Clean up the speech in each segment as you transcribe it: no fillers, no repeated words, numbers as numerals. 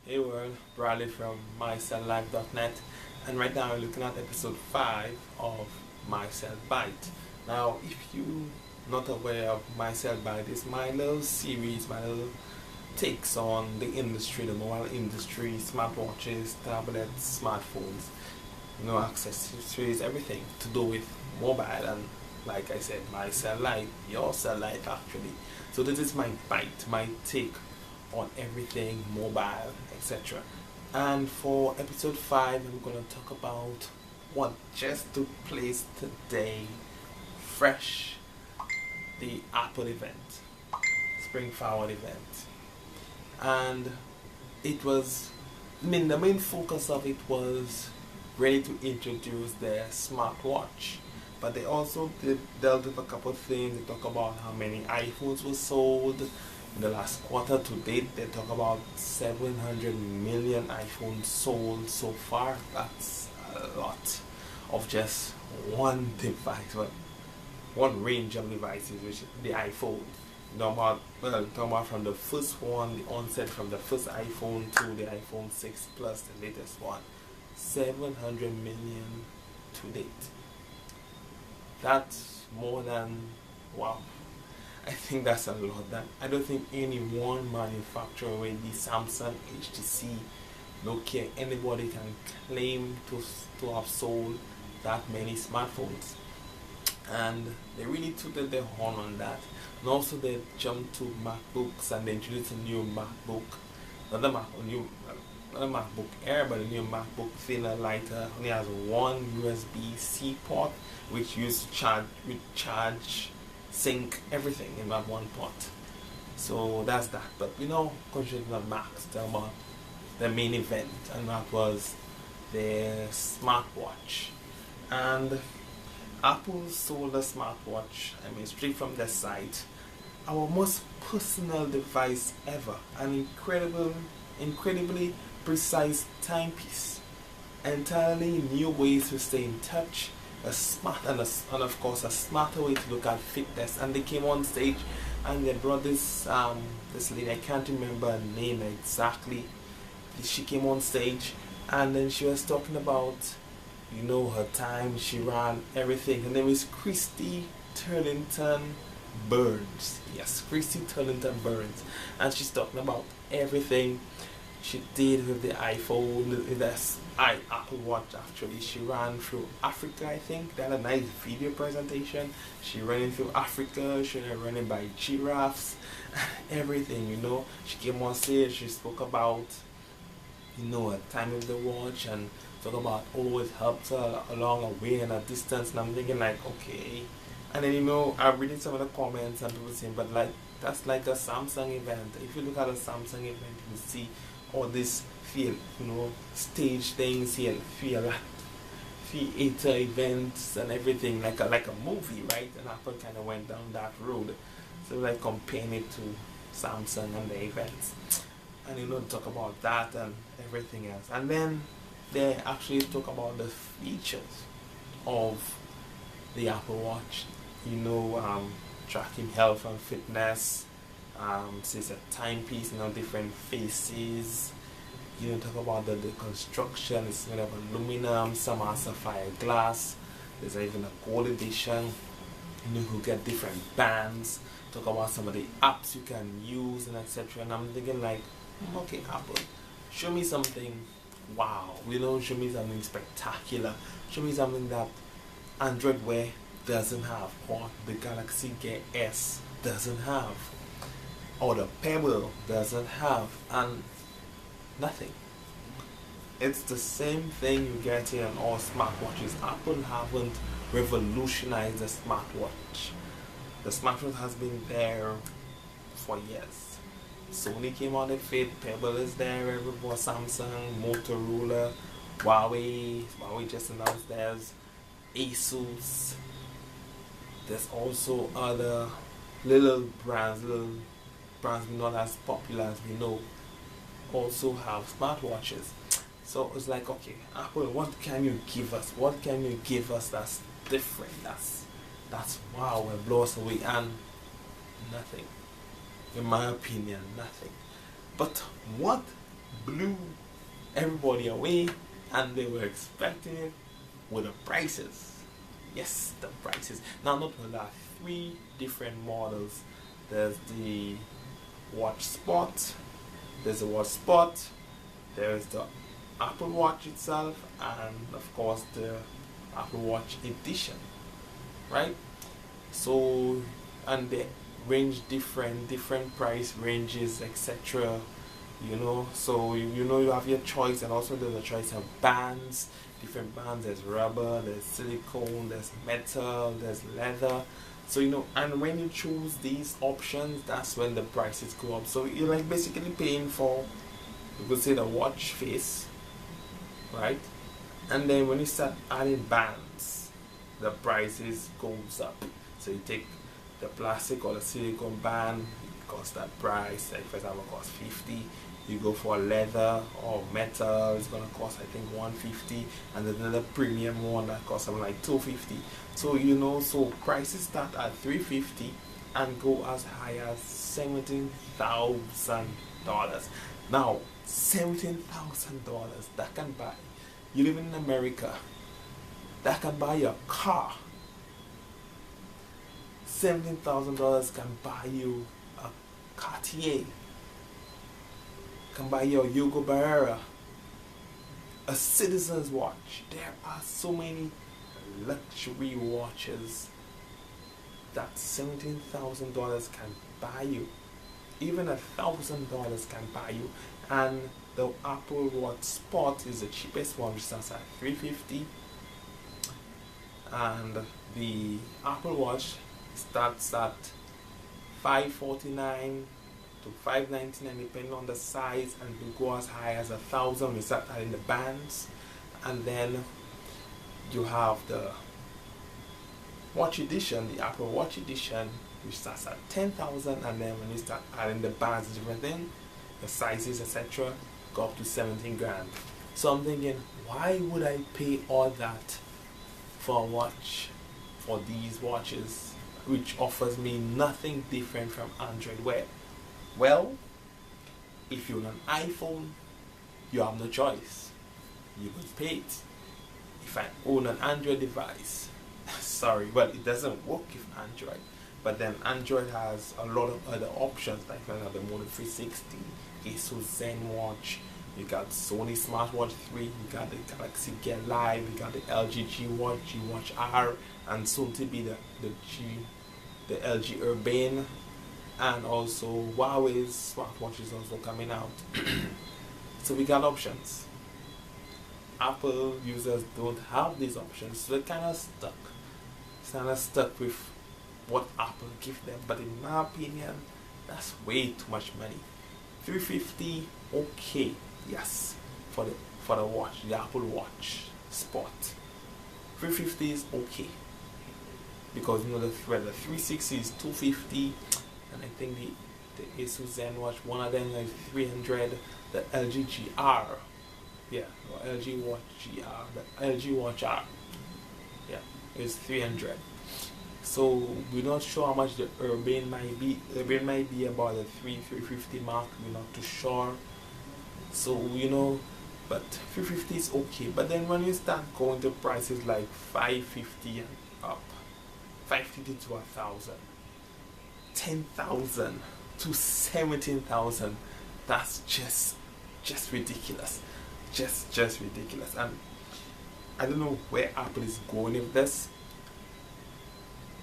Hey world, Bradley from mycelllife.net, and right now we're looking at episode 5 of My Cell Bite. Now, if you not aware of My Cell Bite, it's my little series, my little takes on the industry, the mobile industry, smartwatches, tablets, smartphones, accessories, everything to do with mobile, and like I said, my cell life, your cell life actually. So this is my bite, my take on everything mobile, etc. And for episode 5, I'm going to talk about what just took place today, fresh, the Apple event, Spring Forward event. And it was, the main focus of it was ready to introduce their smartwatch. But they also dealt with a couple of things. They talk about how many iPhones were sold. In the last quarter to date, they talk about 700 million iPhones sold so far. That's a lot of just one device, one range of devices, which is the iPhone. Talking about from the first one, the onset from the first iPhone to the iPhone 6 Plus, the latest one. 700 million to date. That's more than, wow. I think that's a lot. I don't think any one manufacturer, whether Samsung, HTC, Nokia, anybody can claim to have sold that many smartphones. And they really tooted their horn on that. And also they jumped to MacBooks and they introduced a new MacBook, not a MacBook Air, but a new MacBook thinner, lighter. Only has one USB-C port, which used to sync everything in that one pot. So that's that. But concentrating on Macs, talking about the main event, and that was their smartwatch. And Apple sold a smartwatch, straight from their site, our most personal device ever, an incredibly precise timepiece, entirely new ways to stay in touch, and of course a smarter way to look at fitness. And they came on stage and they brought this lady, I can't remember her name exactly. She came on stage and then she was talking about her time, she ran everything. Her name is Christy Turlington Burns. Yes, Christy Turlington Burns. And she's talking about everything she did with the iPhone, with the Apple Watch. Actually, she ran through Africa, I think. They had a nice video presentation. She ran through Africa. She was running by giraffes, everything. She came on stage. She spoke about her time with the watch and talk about always helped her along a way and a distance. And I'm thinking like, okay. And then I'm reading some of the comments and people saying, but like that's like a Samsung event. If you look at a Samsung event, you see all this stage things here, theater events and everything, like a movie, right? And Apple kind of went down that road. So like comparing it to Samsung and the events, and talk about that and everything else. And then they actually talk about the features of the Apple Watch. Tracking health and fitness. It's a timepiece, different faces. Talk about the construction. It's made of aluminum, some are sapphire glass. There's even a gold edition. You get different bands. Talk about some of the apps you can use and etc. And I'm thinking like, okay, Apple, show me something. Wow, show me something spectacular. Show me something that Android Wear doesn't have, or the Galaxy Gear S doesn't have, or the Pebble doesn't have, and nothing. It's the same thing you get here on all smartwatches. Apple haven't revolutionized the smartwatch. The smartwatch has been there for years. Sony came on it, Pebble is there, before Samsung, Motorola, Huawei just announced theirs, Asus. There's also other little brands not as popular as we know, also have smartwatches. So it's like, okay, Apple, what can you give us? What can you give us that's different? That's wow, will blow us away? And nothing. In my opinion, nothing. But what blew everybody away, and they were expecting it with the prices. Yes, the prices. Now, note there are three different models. There's the Watch Sport, there's the Watch Sport, there's the Apple Watch itself, and of course the Apple Watch Edition, right? So, and they range different price ranges, etc. So you have your choice, and also there's a choice of bands, different bands. There's rubber, there's silicone, there's metal, there's leather. So and when you choose these options, that's when the prices go up. So you're like basically paying for, you could say, the watch face, right? And then when you start adding bands, the prices goes up. So you take the plastic or the silicone band, it costs that price. Like for example, it costs 50. You go for leather or metal, it's gonna cost I think 150, and then another premium one that costs something like 250. So so prices start at 350 and go as high as $17,000. Now, $17,000 that can buy. You live in America, that can buy your car. $17,000 can buy you a Cartier, can buy your Hugo Barrera, a Citizen's watch. There are so many luxury watches that $17,000 can buy you. Even $1,000 can buy you. And the Apple Watch Sport is the cheapest one, which starts at $350. And the Apple Watch starts at $549 to $599 depending on the size, and will go as high as $1,000. We start adding the bands, and then you have the Watch Edition, the Apple Watch Edition, which starts at $10,000, and then when you start adding the bands, different thing, the sizes, etc., go up to 17 grand. So I'm thinking, why would I pay all that for a watch, for these watches, which offers me nothing different from Android Wear? Well, if you own an iPhone, you have no choice. You will pay it. If I own an Android device, sorry, well, it doesn't work with Android. But then Android has a lot of other options, like the Moto 360, ASUS ZenWatch, you got Sony Smartwatch 3, you got the Galaxy Gear Live, you got the LG G Watch, G Watch R, and soon to be the LG Urbane, and also Huawei's smartwatch is also coming out. So we got options. Apple users don't have these options, so they're kind of stuck with what Apple give them. But in my opinion, that's way too much money. $350, okay, yes, for the watch, the Apple Watch Sport. $350 is okay, because the 360 is $250, and I think the ASUS ZenWatch, one of them is $300. The LG GR, yeah, or LG Watch GR, the LG Watch R, yeah, is $300. So we're not sure how much the Urbane might be. Urbane might be about the $350 mark. We're not too sure. So but $350 is okay. But then when you start going to prices like $550 and up, $550 to $1,000, $10,000 to $17,000, that's just ridiculous. Just ridiculous. And I don't know where Apple is going with this.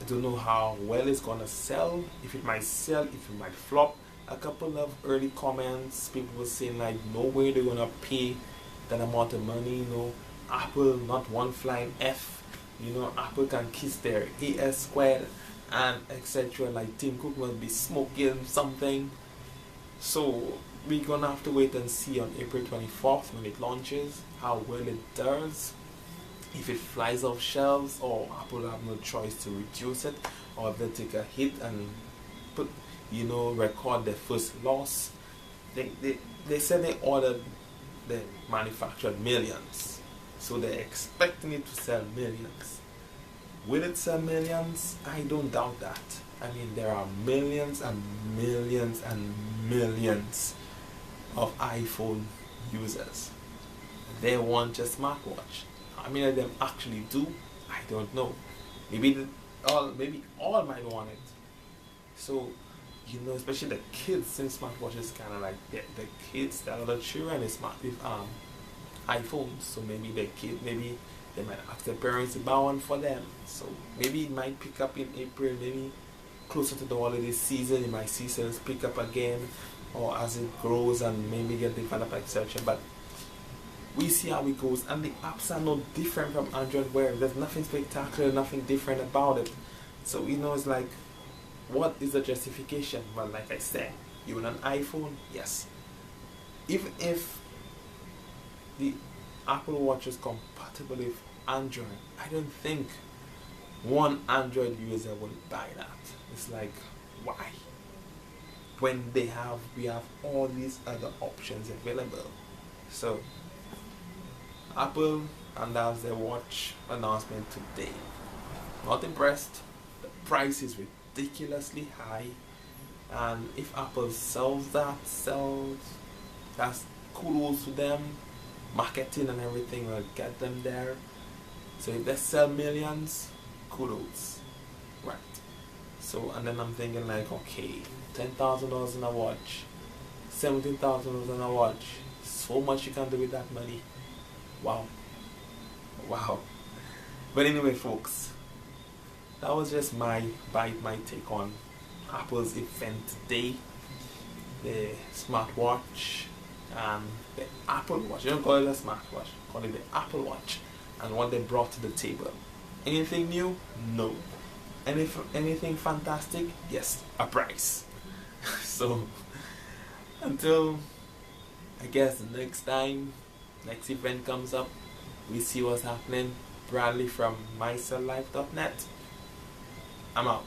I don't know how well it's gonna sell, if it might sell, if it might flop. A couple of early comments, people were saying like, no way they're gonna pay that amount of money, Apple not one flying F, Apple can kiss their AS squared, and etc. Like Tim Cook will be smoking something. So we're gonna have to wait and see on April 24th when it launches, how well it does. If it flies off shelves, or Apple have no choice to reduce it, or if they take a hit and put, record their first loss. They said they manufactured millions, so they're expecting it to sell millions. Will it sell millions? I don't doubt that. I mean, there are millions and millions and millions of iPhone users. They want a smartwatch. How many of them actually do? I don't know. Maybe all might want it. So, especially the kids, since smartwatch is kind of like the kids that are the children is smart with iPhones. So maybe maybe they might ask their parents to buy one for them. So maybe it might pick up in April, maybe closer to the holiday season. You might see sales pick up again, or as it grows and maybe get developed, etc. But we see how it goes, and the apps are no different from Android Wear. There's nothing spectacular, nothing different about it. So it's like, what is the justification? Well, like I said, you want an iPhone? Yes. Even if the Apple Watch is compatible with Android, I don't think one Android user will buy that. It's like, why? When we have all these other options available. So Apple announced their watch announcement today. Not impressed. The price is ridiculously high, and if Apple sells, that's kudos to them. Marketing and everything will get them there. So if they sell millions, kudos, right? So, and then I'm thinking like, okay, $10,000 in a watch, $17,000 in a watch. So much you can do with that money. Wow. But anyway, folks, that was just my take on Apple's event today. The smartwatch and the Apple Watch. You don't call it a smartwatch, call it the Apple Watch, and what they brought to the table. Anything new? No. Anything fantastic? Yes, a price. So until I guess the next event comes up, we see what's happening. Bradley from mycelllife.net. I'm out.